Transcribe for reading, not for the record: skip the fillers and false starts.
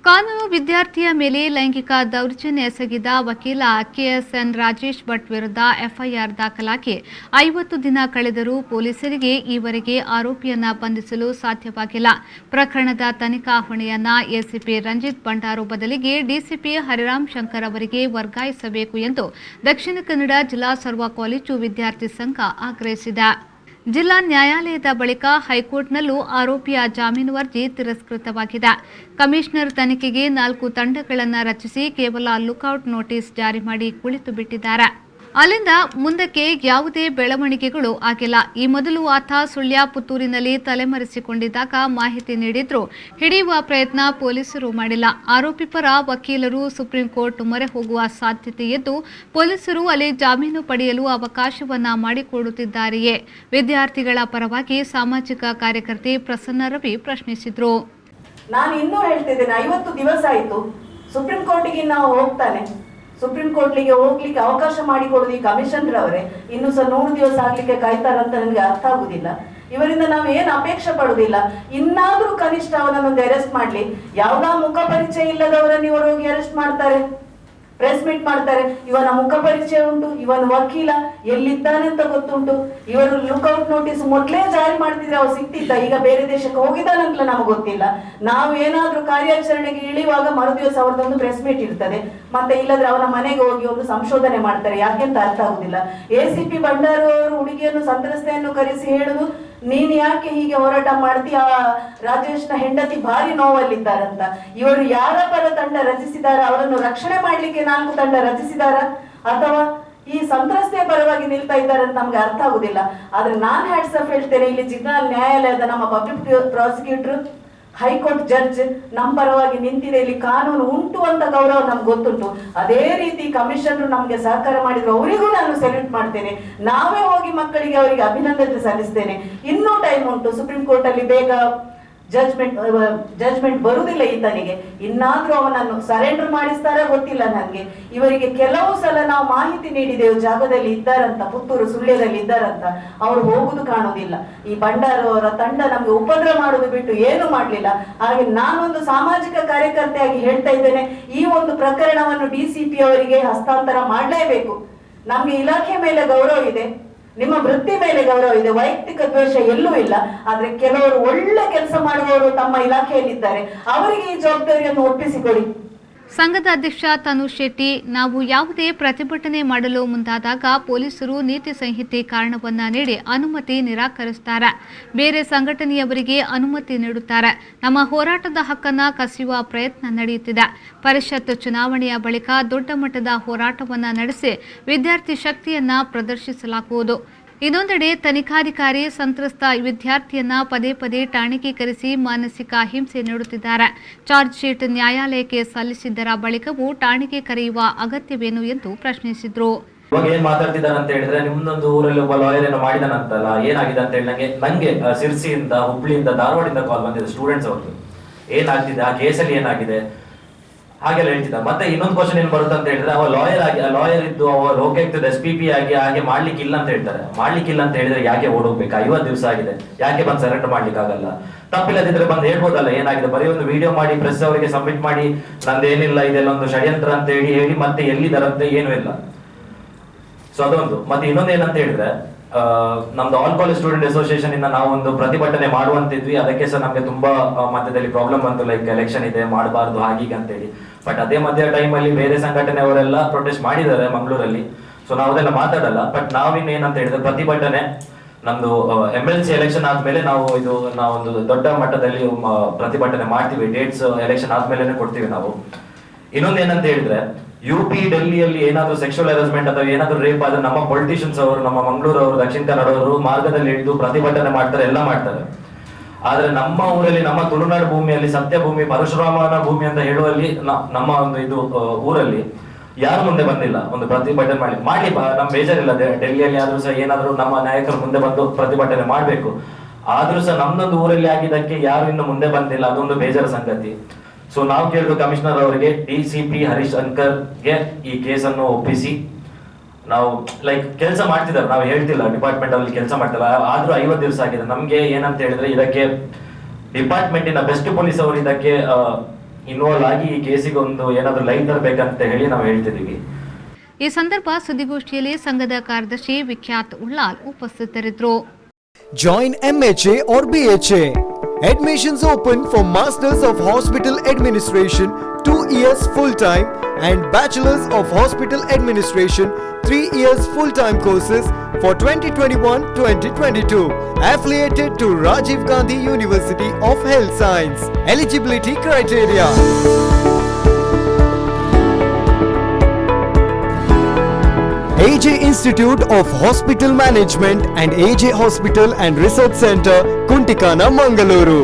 ಕಾನೂನು ವಿದ್ಯಾರ್ಥಿಯ ಮೇಲೆ ಲೈಂಗಿಕ ದೌರ್ಜನ್ಯ ಎಸಗಿದ ವಕೀಲ ಕೆಎಸ್ಎನ್ ರಾಜೇಶ್ ಭಟ್ ವಿರುದ್ಧ ಎಫ್ಐಆರ್ ದಾಖಲಾಗಿ 50 ದಿನ ಕಳೆದರೂ ಪೊಲೀಸರಿಗೆ ಈವರೆಗೆ ಆರೋಪಿಯನ್ನ ಬಂಧಿಸಲು ಸಾಧ್ಯವಾಗಿಲ್ಲ. ಪ್ರಕರಣದ ತನಿಖಾ ಹೊಣೆಯನ್ನ ಎಸಿಪಿ ರಂಜಿತ್ ಭಂಡಾರು ಬದಲಿಗೆ ಡಿಸಿಪಿ ಹರಿರಾಮ್ ಶಂಕರ್ ಅವರಿಗೆ ವರ್ಗಾಯಿಸಬೇಕು ಎಂದು ದಕ್ಷಿಣ ಕನ್ನಡ ಜಿಲ್ಲಾ ಸರ್ವ ಕಾಲೇಜು ವಿದ್ಯಾರ್ಥಿ ಸಂಘ ಆಗ್ರಹಿಸಿದೆ. ಜಿಲ್ಲಾ ನ್ಯಾಯಾಲಯದ ಬಳಿಕ ಹೈಕೋರ್ಟ್ನಲ್ಲೂ ಆರೋಪಿಯ ಜಾಮೀನು ಅರ್ಜಿ ತಿರಸ್ಕೃತವಾಗಿದೆ. ಕಮಿಷನರ್ ತನಿಖೆಗೆ 4 ತಂಡಗಳನ್ನು ರಚಿಸಿ ಕೇವಲ ಲುಕ್ಔಟ್ ನೋಟಿಸ್ ಜಾರಿ ಮಾಡಿ ಕುಳಿತು ಬಿಟ್ಟಿದ್ದಾರೆ. ಅಲ್ಲಿಂದ ಮುಂದಕ್ಕೆ ಯಾವುದೇ ಬೆಳವಣಿಗೆಗಳು ಆಗಿಲ್ಲ. ಈ ಮೊದಲು ಆತ ಸುಳ್ಯ ಪುತ್ತೂರಿನಲ್ಲಿ ತಲೆಮರೆಸಿಕೊಂಡಿದ್ದಾಗ ಮಾಹಿತಿ ನೀಡಿದ್ರು ಹಿಡಿಯುವ ಪ್ರಯತ್ನ ಪೊಲೀಸರು ಮಾಡಿಲ್ಲ. ಆರೋಪಿ ಪರ ವಕೀಲರು ಸುಪ್ರೀಂ ಕೋರ್ಟ್ ಮೊರೆ ಹೋಗುವ ಸಾಧ್ಯತೆ ಇದ್ದು ಪೊಲೀಸರು ಅಲ್ಲಿ ಜಾಮೀನು ಪಡೆಯಲು ಅವಕಾಶವನ್ನ ಮಾಡಿಕೊಡುತ್ತಿದ್ದಾರೆಯೇ? ವಿದ್ಯಾರ್ಥಿಗಳ ಪರವಾಗಿ ಸಾಮಾಜಿಕ ಕಾರ್ಯಕರ್ತೆ ಪ್ರಸನ್ನ ರವಿ ಪ್ರಶ್ನಿಸಿದ್ರು. ನಾನು ಇನ್ನೂ ಹೇಳ್ತಿದ್ದೇನೆ, 50 ದಿವಸ ಆಯಿತು ಸುಪ್ರೀಂ ಕೋರ್ಟಿಗೆ ನಾವು ಹೋಗ್ತಾನೆ. ಸುಪ್ರೀಂ ಕೋರ್ಟ್ಗೆ ಹೋಗ್ಲಿಕ್ಕೆ ಅವಕಾಶ ಮಾಡಿಕೊಡುದು ಈ ಕಮಿಷನರ್ ಅವರೇ. ಇನ್ನು ಸಹ 100 ದಿವಸ ಆಗ್ಲಿಕ್ಕೆ ಕಾಯ್ತಾರಂತ ನನಗೆ ಅರ್ಥ ಆಗುದಿಲ್ಲ. ಇವರಿಂದ ನಾವು ಏನು ಅಪೇಕ್ಷೆ ಪಡುದಿಲ್ಲ. ಇನ್ನಾದ್ರೂ ಕನಿಷ್ಠ ಅವನನ್ನೊಂದು ಅರೆಸ್ಟ್ ಮಾಡ್ಲಿ. ಯಾವ್ದಾ ಮುಖ ಪರಿಚಯ ಇಲ್ಲದವರನ್ನು ಇವರು ಹೋಗಿ ಅರೆಸ್ಟ್ ಮಾಡ್ತಾರೆ, ಪ್ರೆಸ್ ಮೀಟ್ ಮಾಡ್ತಾರೆ. ಇವನ ಮುಖ ಪರಿಚಯ ಉಂಟು, ಇವನ ವಕೀಲ ಎಲ್ಲಿದ್ದಾನೆ ಅಂತ ಗೊತ್ತುಂಟು. ಇವರು ಲುಕ್ಔಟ್ ನೋಟಿಸ್ ಮೊದಲೇ ಜಾರಿ ಮಾಡ್ತಿದ್ರೆ ಅವ್ರು ಸಿಕ್ತಿದ್ದ, ಈಗ ಬೇರೆ ದೇಶಕ್ಕೆ ಹೋಗಿದ್ದಾನಂತಲೇ ನಮ್ಗೆ ಗೊತ್ತಿಲ್ಲ. ನಾವು ಏನಾದ್ರೂ ಕಾರ್ಯಾಚರಣೆಗೆ ಇಳಿಯುವಾಗ ಮರುದಿವಸ ಅವ್ರದ್ದೊಂದು ಪ್ರೆಸ್ ಮೀಟ್ ಇರ್ತದೆ, ಮತ್ತೆ ಇಲ್ಲದ್ರೆ ಅವನ ಮನೆಗೆ ಹೋಗಿ ಒಂದು ಸಂಶೋಧನೆ ಮಾಡ್ತಾರೆ. ಯಾಕೆಂತ ಅರ್ಥ ಆಗುದಿಲ್ಲ. ಎಸಿಪಿ ಭಂಡಾರು ಅವರು ಹುಡುಗಿಯನ್ನು ಸಂತ್ರಸ್ತೆಯನ್ನು ಕರೆಸಿ ಹೇಳುದು, ನೀನ್ ಯಾಕೆ ಹೀಗೆ ಹೋರಾಟ ಮಾಡ್ತಿ, ಆ ರಾಜೇಶ್ನ ಹೆಂಡತಿ ಭಾರಿ ನೋವಲ್ಲಿದ್ದಾರಂತ. ಇವರು ಯಾರ ಪರ ತಂಡ ರಚಿಸಿದಾರ, ಅವರನ್ನು ರಕ್ಷಣೆ ಮಾಡ್ಲಿಕ್ಕೆ 4 ತಂಡ ರಚಿಸಿದಾರ, ಅಥವಾ ಈ ಸಂತ್ರಸ್ತೆಯ ಪರವಾಗಿ ನಿಲ್ತಾ ಇದ್ದಾರೆ ಅಂತ ನಮ್ಗೆ ಅರ್ಥ ಆಗುದಿಲ್ಲ. ಆದ್ರೆ ನಾನ್ ಹ್ಯಾಟ್ಸ್ ಆಫ್ ಹೇಳ್ತೇನೆ, ಇಲ್ಲಿ ಜಿಲ್ಲಾ ನ್ಯಾಯಾಲಯದ ನಮ್ಮ ಪಬ್ಲಿಕ್ ಪ್ರಾಸಿಕ್ಯೂಟರ್, ಹೈಕೋರ್ಟ್ ಜಡ್ಜ್ ನಮ್ಮ ಪರವಾಗಿ ನಿಂತಿದೆ. ಇಲ್ಲಿ ಕಾನೂನು ಉಂಟು ಅಂತ ಗೌರವ ನಮ್ಗೆ ಗೊತ್ತುಂಟು. ಅದೇ ರೀತಿ ಕಮಿಷನರ್ ನಮ್ಗೆ ಸಹಕಾರ ಮಾಡಿದ್ರು, ಅವರಿಗೂ ನಾನು ಸೆಲ್ಯೂಟ್ ಮಾಡ್ತೇನೆ. ನಾವೇ ಹೋಗಿ ಮಕ್ಕಳಿಗೆ ಅವರಿಗೆ ಅಭಿನಂದನೆ ಸಲ್ಲಿಸ್ತೇನೆ. ಇನ್ನೂ ಟೈಮ್ ಉಂಟು. ಸುಪ್ರೀಂ ಕೋರ್ಟ್ ಅಲ್ಲಿ ಬೇಗ ಜಜ್ಮೆಂಟ್ ಬರುವುದಿಲ್ಲ ಈತನಿಗೆ. ಇನ್ನಾದ್ರೂ ಅವನನ್ನು ಸರೆಂಡರ್ ಮಾಡಿಸ್ತಾರ ಗೊತ್ತಿಲ್ಲ ನನಗೆ. ಇವರಿಗೆ ಕೆಲವು ಸಲ ನಾವು ಮಾಹಿತಿ ನೀಡಿದೆವು, ಜಾಗದಲ್ಲಿ ಇದ್ದಾರಂತ, ಪುತ್ತೂರು ಸುಳ್ಯದಲ್ಲಿ ಇದ್ದಾರಂತ. ಅವರು ಹೋಗುದು ಕಾಣುವುದಿಲ್ಲ. ಈ ಭಂಡಾರ ಅವರ ತಂಡ ನಮ್ಗೆ ಉಪದ್ರ ಮಾಡುದು ಬಿಟ್ಟು ಏನು ಮಾಡ್ಲಿಲ್ಲ. ಹಾಗೆ ನಾನೊಂದು ಸಾಮಾಜಿಕ ಕಾರ್ಯಕರ್ತೆಯಾಗಿ ಹೇಳ್ತಾ ಇದ್ದೇನೆ, ಈ ಒಂದು ಪ್ರಕರಣವನ್ನು ಡಿಸಿಪಿ ಅವರಿಗೆ ಹಸ್ತಾಂತರ ಮಾಡಲೇಬೇಕು. ನಮ್ಗೆ ಇಲಾಖೆ ಮೇಲೆ ಗೌರವ ಇದೆ, ನಿಮ್ಮ ವೃತ್ತಿ ಮೇಲೆ ಗೌರವ ಇದೆ, ವೈಯಕ್ತಿಕ ದ್ವೇಷ ಎಲ್ಲೂ ಇಲ್ಲ. ಆದ್ರೆ ಕೆಲವರು ಒಳ್ಳೆ ಕೆಲಸ ಮಾಡುವವರು ತಮ್ಮ ಇಲಾಖೆಯಲ್ಲಿದ್ದಾರೆ, ಅವರಿಗೆ ಈ ಜವಾಬ್ದಾರಿಯನ್ನು ಒಪ್ಪಿಸಿಕೊಡಿ. ಸಂಘದ ಅಧ್ಯಕ್ಷ ತನುಷ್ ಶೆಟ್ಟಿ, ನಾವು ಯಾವುದೇ ಪ್ರತಿಭಟನೆ ಮಾಡಲು ಮುಂದಾದಾಗ ಪೊಲೀಸರು ನೀತಿ ಸಂಹಿತೆ ಕಾರಣವನ್ನ ನೀಡಿ ಅನುಮತಿ ನಿರಾಕರಿಸುತ್ತಾರೆ. ಬೇರೆ ಸಂಘಟನೆಯವರಿಗೆ ಅನುಮತಿ ನೀಡುತ್ತಾರೆ. ನಮ್ಮ ಹೋರಾಟದ ಹಕ್ಕನ್ನ ಕಸಿಯುವ ಪ್ರಯತ್ನ ನಡೆಯುತ್ತಿದೆ. ಪರಿಷತ್ ಚುನಾವಣೆಯ ಬಳಿಕ ದೊಡ್ಡ ಮಟ್ಟದ ಹೋರಾಟವನ್ನ ನಡೆಸಿ ವಿದ್ಯಾರ್ಥಿ ಶಕ್ತಿಯನ್ನ ಪ್ರದರ್ಶಿಸಲಾಗುವುದು. ಇನ್ನೊಂದೆಡೆ ತನಿಖಾಧಿಕಾರಿ ಸಂತ್ರಸ್ತ ವಿದ್ಯಾರ್ಥಿಯನ್ನ ಪದೇ ಪದೇ ಠಾಣೆಗೆ ಕರೆಸಿ ಮಾನಸಿಕ ಹಿಂಸೆ ನೀಡುತ್ತಿದ್ದಾರೆ. ಚಾರ್ಜ್ ಶೀಟ್ ನ್ಯಾಯಾಲಯಕ್ಕೆ ಸಲ್ಲಿಸಿದ್ದರ ಬಳಿಕವೂ ಠಾಣೆಗೆ ಕರೆಯುವ ಅಗತ್ಯವೇನು ಎಂದು ಪ್ರಶ್ನಿಸಿದ್ರು. ಇವಾಗ ಏನ್ ಮಾತಾಡ್ತಿದ್ದಾರೆ ಅಂತ ಹೇಳಿದ್ರೆ, ನಿಮ್ದೊಂದು ಊರಲ್ಲಿ ಒಬ್ಬ ಲಾಯರ್ ಏನೋ ಮಾಡಿದಾನಂತಲ್ಲ, ಏನಾಗಿದೆ ಅಂತ ಹೇಳಿ ನಂಗೆ ಸಿರ್ಸಿಯಿಂದ, ಹುಬ್ಳಿಯಿಂದ, ಧಾರವಾಡದಿಂದ ಕಾಲ್ ಬಂದಿದೆ ಸ್ಟೂಡೆಂಟ್ಸ್ ಅವ್ರದ್ದು. ಏನಾಗ್ತಿದೆ ಆ ಕೇಸಲ್ಲಿ, ಏನಾಗಿದೆ ಹಾಗೆಲ್ಲ ಹೇಳ್ತಿದ್ದಾರೆ. ಮತ್ತೆ ಇನ್ನೊಂದು ಕ್ವಶನ್ ಏನ್ ಬರುತ್ತೆ ಅಂತ ಹೇಳಿದ್ರೆ, ಅವ ಲಾಯರ್ ಇದ್ದು ಅವ ಲೋಕಾಯುಕ್ತದ SPP ಆಗಿ ಹಾಗೆ ಮಾಡ್ಲಿಕ್ಕಿಲ್ಲ ಅಂತ ಹೇಳ್ತಾರೆ. ಮಾಡ್ಲಿಕ್ಕಿಲ್ಲ ಅಂತ ಹೇಳಿದ್ರೆ ಯಾಕೆ ಓಡೋಗ್ಬೇಕು? 50 ದಿವಸ ಆಗಿದೆ, ಯಾಕೆ ಬಂದು ಸರೆಂಡರ್ ಮಾಡ್ಲಿಕ್ಕೆ ಆಗಲ್ಲ? ತಪ್ಪಿಲ್ಲದಿದ್ರೆ ಬಂದು ಹೇಳ್ಬೋದಲ್ಲ ಏನಾಗಿದೆ. ಬರೀ ಒಂದು ವಿಡಿಯೋ ಮಾಡಿ ಪ್ರೆಸ್ ಅವರಿಗೆ ಸಬ್ಮಿಟ್ ಮಾಡಿ ನಂದೇನಿಲ್ಲ, ಇದೆಲ್ಲ ಒಂದು ಷಡ್ಯಂತ್ರ ಅಂತ ಹೇಳಿ ಮತ್ತೆ ಎಲ್ಲಿದ್ದಾರಂತೆ ಏನೂ ಇಲ್ಲ. ಸೊ ಅದೊಂದು. ಮತ್ತೆ ಇನ್ನೊಂದು ಏನಂತ ಹೇಳಿದ್ರೆ, ನಮ್ದು ಆಲ್ ಕಾಲೇಜ್ ಸ್ಟೂಡೆಂಟ್ ಅಸೋಸಿಯೇಷನ್ ಇಂದ ನಾವು ಒಂದು ಪ್ರತಿಭಟನೆ ಮಾಡುವಂತಿದ್ವಿ. ಅದಕ್ಕೆ ಸಹ ನಮ್ಗೆ ತುಂಬಾ ಮಧ್ಯದಲ್ಲಿ ಪ್ರಾಬ್ಲಮ್ ಬಂತು, ಲೈಕ್ ಎಲೆಕ್ಷನ್ ಇದೆ ಮಾಡಬಾರ್ದು ಹಾಗೀಗ ಅಂತೇಳಿ. ಬಟ್ ಅದೇ ಮಧ್ಯ ಟೈಮಲ್ಲಿ ಬೇರೆ ಸಂಘಟನೆಯವರೆಲ್ಲ ಪ್ರೊಟೆಸ್ಟ್ ಮಾಡಿದ್ದಾರೆ ಮಂಗಳೂರಲ್ಲಿ. ಸೊ ನಾವು ಅದೆಲ್ಲ ಮಾತಾಡಲ್ಲ. ಬಟ್ ನಾವಿನ್ ಏನಂತ ಹೇಳಿದ್ರೆ, ಪ್ರತಿಭಟನೆ ನಮ್ದು MLC ಎಲೆಕ್ಷನ್ ಆದ್ಮೇಲೆ ನಾವೊಂದು ದೊಡ್ಡ ಮಟ್ಟದಲ್ಲಿ ಪ್ರತಿಭಟನೆ ಮಾಡ್ತೀವಿ. ಡೇಟ್ಸ್ ಎಲೆಕ್ಷನ್ ಆದ್ಮೇಲೆ ಕೊಡ್ತೀವಿ ನಾವು. ಇನ್ನೊಂದು ಏನಂತ ಹೇಳಿದ್ರೆ, UP ಡೆಲ್ಲಿಯಲ್ಲಿ ಏನಾದ್ರು ಸೆಕ್ಷುವಲ್ ಹರಾಸ್ಮೆಂಟ್ ಅಥವಾ ಏನಾದ್ರು ರೇಪ್ ಆದ್ರೆ ನಮ್ಮ ಪೊಲಿಟಿಷಿಯನ್ಸ್ ಅವರು, ನಮ್ಮ ಮಂಗಳೂರು ಅವರು, ದಕ್ಷಿಣ ಕನ್ನಡ ಅವರು ಮಾರ್ಗದಲ್ಲಿ ಹಿಡಿದು ಪ್ರತಿಭಟನೆ ಮಾಡ್ತಾರೆ, ಎಲ್ಲ ಮಾಡ್ತಾರೆ. ಆದ್ರೆ ನಮ್ಮ ಊರಲ್ಲಿ, ನಮ್ಮ ತುಳುನಾಡು ಭೂಮಿಯಲ್ಲಿ, ಸತ್ಯ ಭೂಮಿ, ಪರಶುರಾಮನ ಭೂಮಿ ಅಂತ ಹೇಳುವಲ್ಲಿ ನಮ್ಮ ಒಂದು ಊರಲ್ಲಿ ಯಾರು ಮುಂದೆ ಬಂದಿಲ್ಲ ಒಂದು ಪ್ರತಿಭಟನೆ ಮಾಡ್ಲಿ. ನಮ್ ಬೇಜಾರಿಲ್ಲ, ಡೆಲ್ಲಿಯಲ್ಲಿ ಆದ್ರೂ ಸಹ ಏನಾದ್ರು ನಮ್ಮ ನಾಯಕರು ಮುಂದೆ ಬಂದು ಪ್ರತಿಭಟನೆ ಮಾಡ್ಬೇಕು. ಆದ್ರೂ ಸಹ ನಮ್ದೊಂದು ಊರಲ್ಲಿ ಆಗಿದ್ದಕ್ಕೆ ಯಾರು ಇನ್ನು ಮುಂದೆ ಬಂದಿಲ್ಲ, ಅದೊಂದು ಬೇಜಾರ ಸಂಗತಿ. ಸೊ ನಾವು ಕೇಳಿದ್ರು ಕಮಿಷನರ್ ಅವರಿಗೆ, DCP ಹರೀಶ್ ಶಂಕರ್ಗೆ ಈ ಕೇಸನ್ನು ಒಪ್ಪಿಸಿ, ನಾವು ಲೈಕ್ ಕೆಲಸ ಮಾಡ್ತಿದ್ದಾರೆ, ನಾವು ಹೇಳ್ತಿಲ್ಲ ಡಿಪಾರ್ಟ್ಮೆಂಟ್ ಅಲ್ಲಿ ಕೆಲಸ ಮಾಡ್ತಿಲ್ಲ. ಆದ್ರೂ 50 ದಿವಸ ಆಗಿದೆ. ನಮ್ಗೆ ಏನಂತ ಹೇಳಿದ್ರೆ, ಇದಕ್ಕೆ ಡಿಪಾರ್ಟ್ಮೆಂಟಿನ ಬೆಸ್ಟ್ ಪೊಲೀಸ್ ಅವರು ಇದಕ್ಕೆ ಇನ್ವಾಲ್ವ್ ಆಗಿ ಈ ಕೇಸಿಗೆ ಒಂದು ಏನಾದ್ರು ಲೈಟ್ ತರಬೇಕಂತ ಹೇಳಿ ನಾವು ಹೇಳ್ತಿದೀವಿ. ಈ ಸಂದರ್ಭ ಸುದ್ದಿಗೋಷ್ಠಿಯಲ್ಲಿ ಸಂಘದ ಕಾರ್ಯದರ್ಶಿ ವಿಖ್ಯಾತ್ ಉಳ್ಳಾಲ್ ಉಪಸ್ಥಿತರಿದ್ದರು. Join MHA or BHA. Admissions open for Masters of Hospital Administration 2 years full-time and Bachelors of Hospital Administration 3 years full-time courses for 2021-2022. Affiliated to Rajiv Gandhi University of Health Science. Eligibility criteria. AJ Institute of Hospital Management and AJ Hospital and Research Center, Kuntikana, Mangaluru.